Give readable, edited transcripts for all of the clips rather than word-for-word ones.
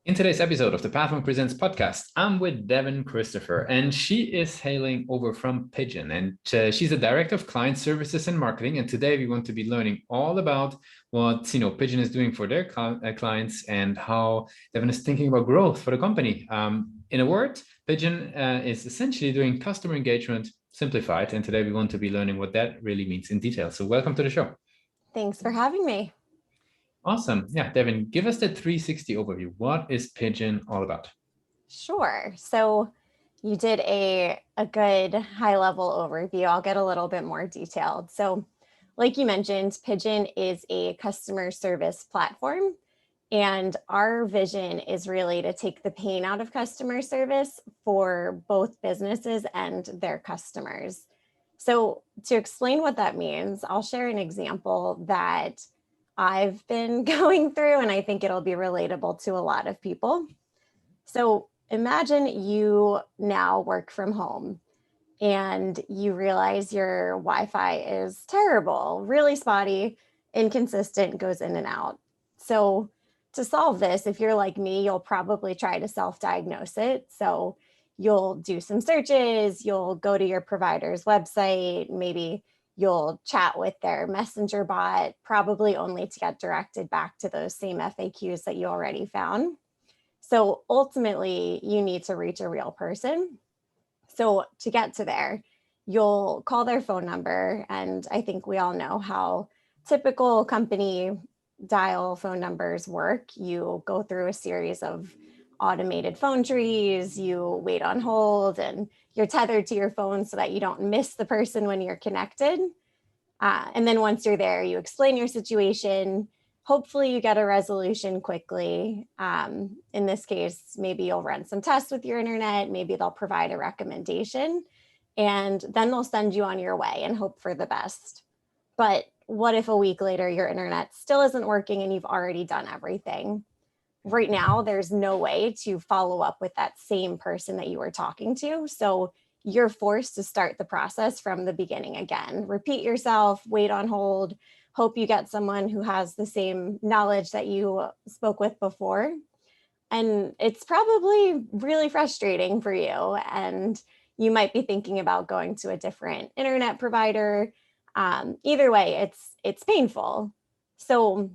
In today's episode of the Pathway Presents podcast, I'm with Devin Christopher, and she is hailing over from Pigeon, and she's the director of client services and marketing. And today we want to be learning all about what Pigeon is doing for their clients and how Devin is thinking about growth for the company. In a word, Pigeon is essentially doing customer engagement simplified, and today we want to be learning what that really means in detail. So welcome to the show. Thanks for having me. Awesome. Yeah, Devin, give us the 360 overview. What is Pigeon all about? Sure. So you did a good high level overview. I'll get a little bit more detailed. So like you mentioned, Pigeon is a customer service platform. And our vision is really to take the pain out of customer service for both businesses and their customers. So to explain what that means, I'll share an example that I've been going through, and I think it'll be relatable to a lot of people. So imagine you now work from home and you realize your Wi-Fi is terrible, really spotty, inconsistent, goes in and out. So to solve this, if you're like me, you'll probably try to self-diagnose it. So you'll do some searches, you'll go to your provider's website, maybe you'll chat with their messenger bot, probably only to get directed back to those same FAQs that you already found. So ultimately, you need to reach a real person. So to get to there, you'll call their phone number. And I think we all know how typical company dial phone numbers work. You go through a series of automated phone trees, you wait on hold, and you're tethered to your phone so that you don't miss the person when you're connected. And then once you're there, you explain your situation. Hopefully you get a resolution quickly. In this case, maybe you'll run some tests with your internet, maybe they'll provide a recommendation, and then they'll send you on your way and hope for the best. But what if a week later your internet still isn't working and you've already done everything? Right now, there's no way to follow up with that same person that you were talking to. So you're forced to start the process from the beginning again. Repeat yourself, wait on hold, hope you get someone who has the same knowledge that you spoke with before. And it's probably really frustrating for you. And you might be thinking about going to a different internet provider. Either way, it's painful. So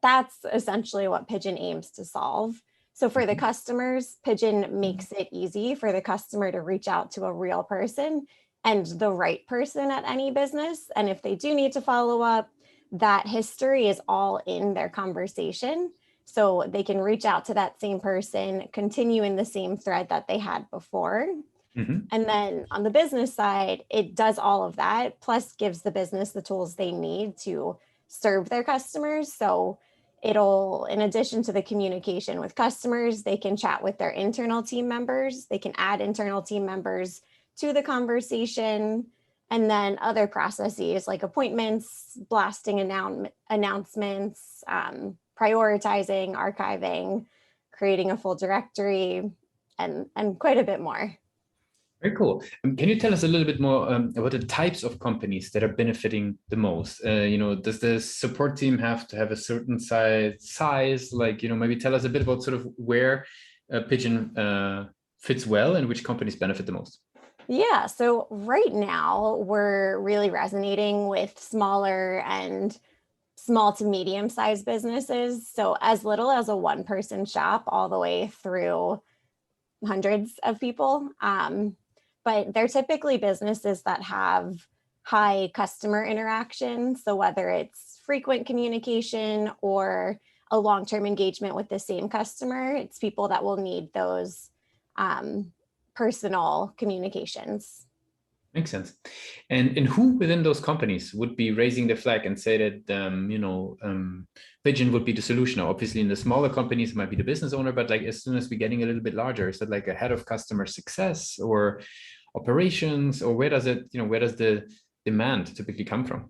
that's essentially what Pigeon aims to solve. So for the customers, Pigeon makes it easy for the customer to reach out to a real person and the right person at any business. And if they do need to follow up, that history is all in their conversation. So they can reach out to that same person, continue in the same thread that they had before. Mm-hmm. And then on the business side, it does all of that, plus gives the business the tools they need to serve their customers. So it'll, in addition to the communication with customers, they can chat with their internal team members. They can add internal team members to the conversation. And then other processes like appointments, blasting announcements, prioritizing, archiving, creating a full directory, and quite a bit more. Very cool. Can you tell us a little bit more about the types of companies that are benefiting the most? Does the support team have to have a certain size? Like, maybe tell us a bit about sort of where Pigeon fits well and which companies benefit the most. Yeah, so right now we're really resonating with smaller and small to medium sized businesses. So as little as a one-person shop all the way through hundreds of people. But they're typically businesses that have high customer interaction. So whether it's frequent communication or a long-term engagement with the same customer, it's people that will need those personal communications. Makes sense. And who within those companies would be raising the flag and say that, Pigeon would be the solution? Now, obviously, in the smaller companies, it might be the business owner, but like as soon as we're getting a little bit larger, is that like a head of customer success or operations, or where does the demand typically come from?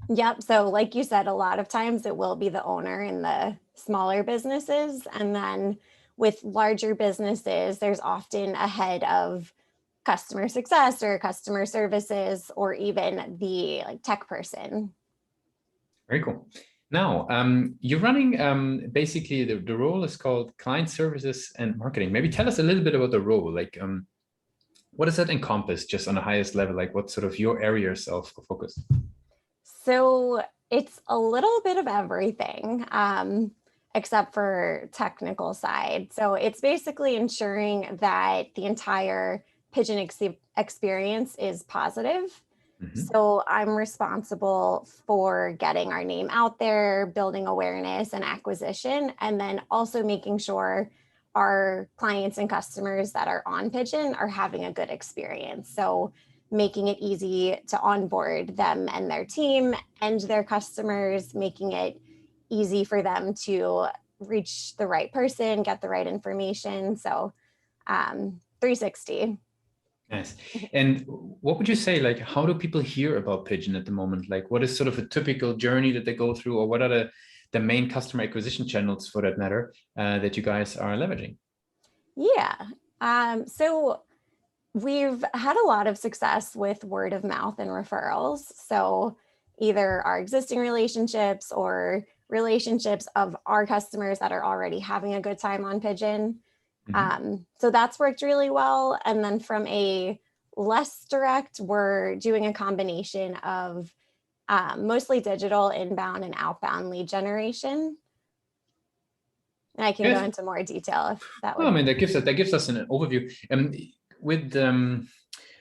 Yep. So like you said, a lot of times it will be the owner in the smaller businesses. And then with larger businesses, there's often a head of customer success or customer services, or even the tech person. Very cool. Now, you're running basically the role is called client services and marketing. Maybe tell us a little bit about the role. Like, what does that encompass just on the highest level? Like, what sort of your areas of focus? So it's a little bit of everything, except for technical side. So it's basically ensuring that the entire Pigeon experience is positive. Mhm. So I'm responsible for getting our name out there, building awareness and acquisition, and then also making sure our clients and customers that are on Pigeon are having a good experience. So making it easy to onboard them and their team and their customers, making it easy for them to reach the right person, get the right information. So 360. Nice. And what would you say, like, how do people hear about Pigeon at the moment? Like, what is sort of a typical journey that they go through, or what are the main customer acquisition channels for that matter that you guys are leveraging? Yeah. So we've had a lot of success with word of mouth and referrals. So either our existing relationships or relationships of our customers that are already having a good time on Pigeon. Mhm. So that's worked really well. And then from a less direct, we're doing a combination of mostly digital inbound and outbound lead generation. And I can go Yes. into more detail if that Well, I would. mean, that gives us an overview. With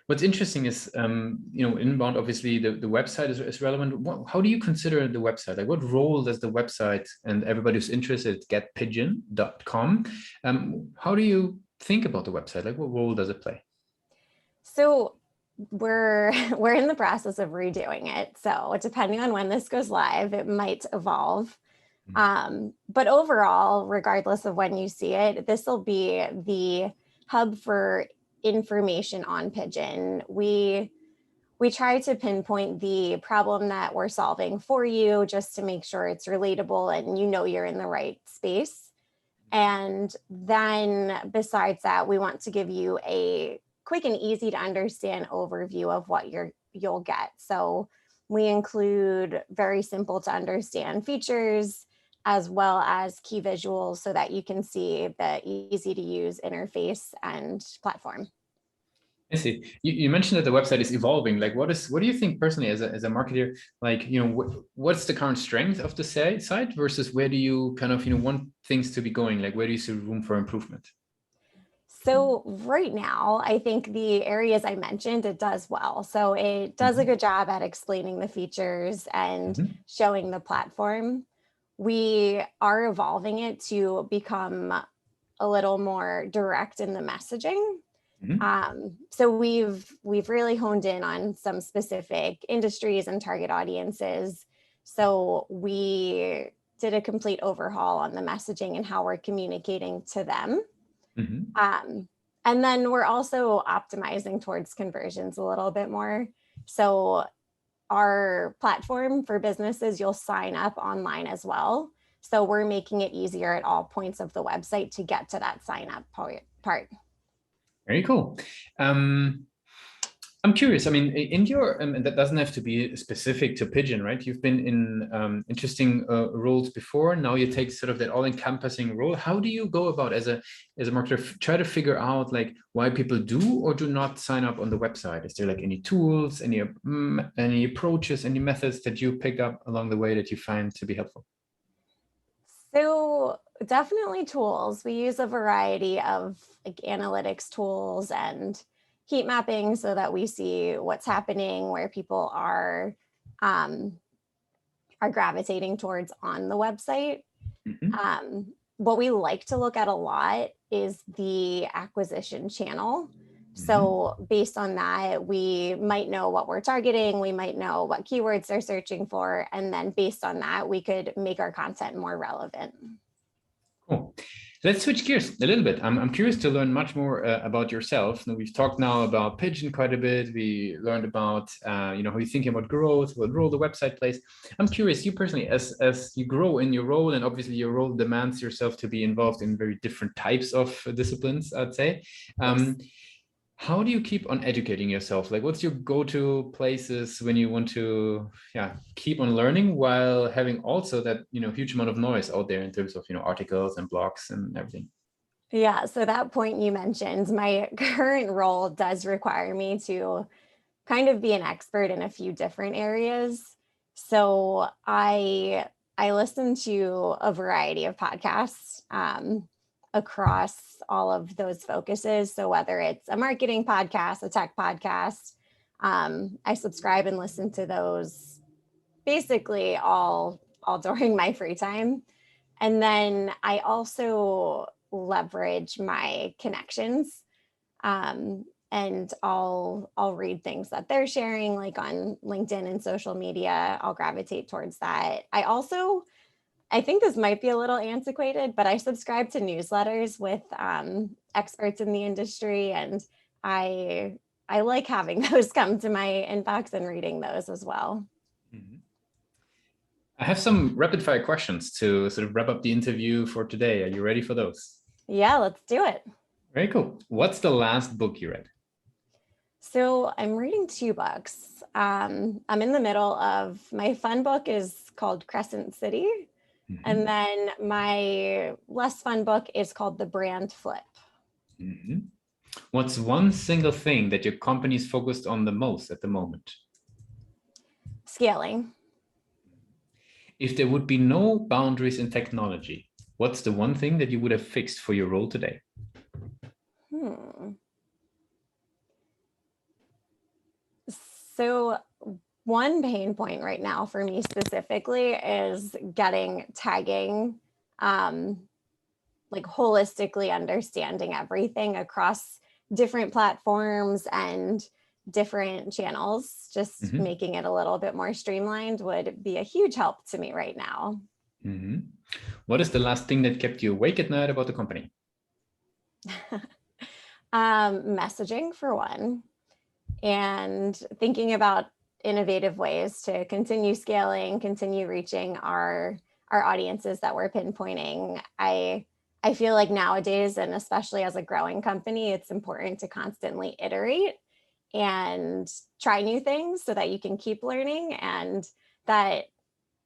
what's interesting is, inbound, obviously the website is relevant. How do you consider the website? Like, what role does the website, and everybody who's interested, getpigeon.com? How do you think about the website? Like, what role does it play? So we're we're in the process of redoing it. So depending on when this goes live, it might evolve. But overall, regardless of when you see it, this will be the hub for information on Pigeon. We try to pinpoint the problem that we're solving for you just to make sure it's relatable and you know you're in the right space. And then besides that, we want to give you a quick and easy to understand overview of what you'll get. So we include very simple to understand features as well as key visuals so that you can see the easy to use interface and platform. I see. You mentioned that the website is evolving. Like, what do you think personally as a marketer? Like, what's the current strength of the site versus where do you kind of want things to be going? Like, where do you see room for improvement? So right now, I think the areas I mentioned, it does well. So it does a Mhm. good job at explaining the features and Mhm. showing the platform. We are evolving it to become a little more direct in the messaging. Mhm. So we've really honed in on some specific industries and target audiences. So we did a complete overhaul on the messaging and how we're communicating to them. Mhm. Um, and then we're also optimizing towards conversions a little bit more. So our platform for businesses, you'll sign up online as well. So we're making it easier at all points of the website to get to that sign up part. Very cool. Um, I'm curious. I mean, in your and that doesn't have to be specific to Pigeon, right? You've been in interesting roles before. Now you take sort of that all-encompassing role. How do you go about as a marketer try to figure out like why people do or do not sign up on the website? Is there like any tools, any approaches, any methods that you pick up along the way that you find to be helpful? So definitely tools. We use a variety of like analytics tools and heat mapping so that we see what's happening, where people um, are gravitating towards on the website. Mhm. What we like to look at a lot is the acquisition channel. Mhm. So, based on that, we might know what we're targeting, we might know what keywords they're searching for, and then based on that, we could make our content more relevant. Cool. Let's switch gears a little bit. I'm curious to learn much more about yourself. Now, we've talked now about Pigeon quite a bit. We learned about how you're thinking about growth, what role the website plays. I'm curious, you personally, as you grow in your role, and obviously your role demands yourself to be involved in very different types of disciplines, I'd say. Yes. Um, How do you keep on educating yourself? Like, what's your go-to places when you want to, yeah, keep on learning while having also that, huge amount of noise out there in terms of, articles and blogs and everything? Yeah, so that point you mentioned, my current role does require me to kind of be an expert in a few different areas. So I listen to a variety of podcasts across all of those focuses. So whether it's a marketing podcast, a tech podcast, I subscribe and listen to those basically all during my free time. And then I also leverage my connections, and I'll read things that they're sharing, like on LinkedIn and social media. I'll gravitate towards that. I think this might be a little antiquated, but I subscribe to newsletters with experts in the industry, and I I like having those come to my inbox and reading those as well. Mhm. I have some rapid fire questions to sort of wrap up the interview for today. Are you ready for those? Yeah, let's do it. Very cool. What's the last book you read? So I'm reading two books. I'm in the middle of my fun book is called Crescent City. Mhm. And then my less fun book is called The Brand Flip. Mhm. What's one single thing that your company is focused on the most at the moment? Scaling. If there would be no boundaries in technology, what's the one thing that you would have fixed for your role today? Hmm. So one pain point right now for me specifically is getting tagging, um, like holistically understanding everything across different platforms and different channels. Just Mhm. making it a little bit more streamlined would be a huge help to me right now. Mhm. What is the last thing that kept you awake at night about the company? Messaging for one, and thinking about innovative ways to continue scaling, continue reaching our audiences that we're pinpointing. I feel like nowadays, and especially as a growing company, it's important to constantly iterate and try new things so that you can keep learning, and that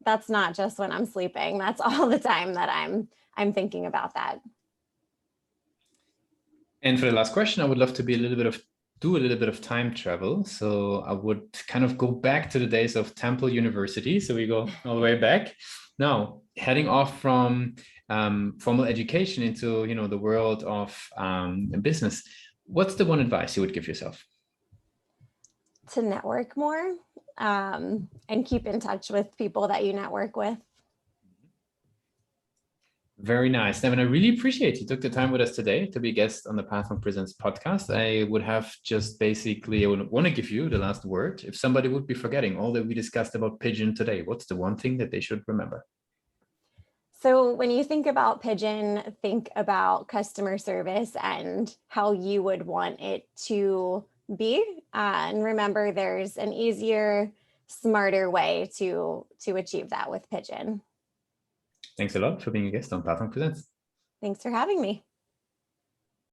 that's not just when I'm sleeping. That's all the time that I'm thinking about that. And for the last question, I would love to be do a little bit of time travel. So I would kind of go back to the days of Temple University. So we go all the way back. Now, heading off from formal education into the world of business. What's the one advice you would give yourself? To network more, and keep in touch with people that you network with. Very nice. Devin, I really appreciate you took the time with us today to be a guest on the Pathmark Presents podcast. I would have just basically, I would want to give you the last word. If somebody would be forgetting all that we discussed about Pigeon today, what's the one thing that they should remember? So when you think about Pigeon, think about customer service and how you would want it to be. And remember, there's an easier, smarter way to achieve that with Pigeon. Thanks a lot for being a guest on Pathmark Presents. Thanks for having me.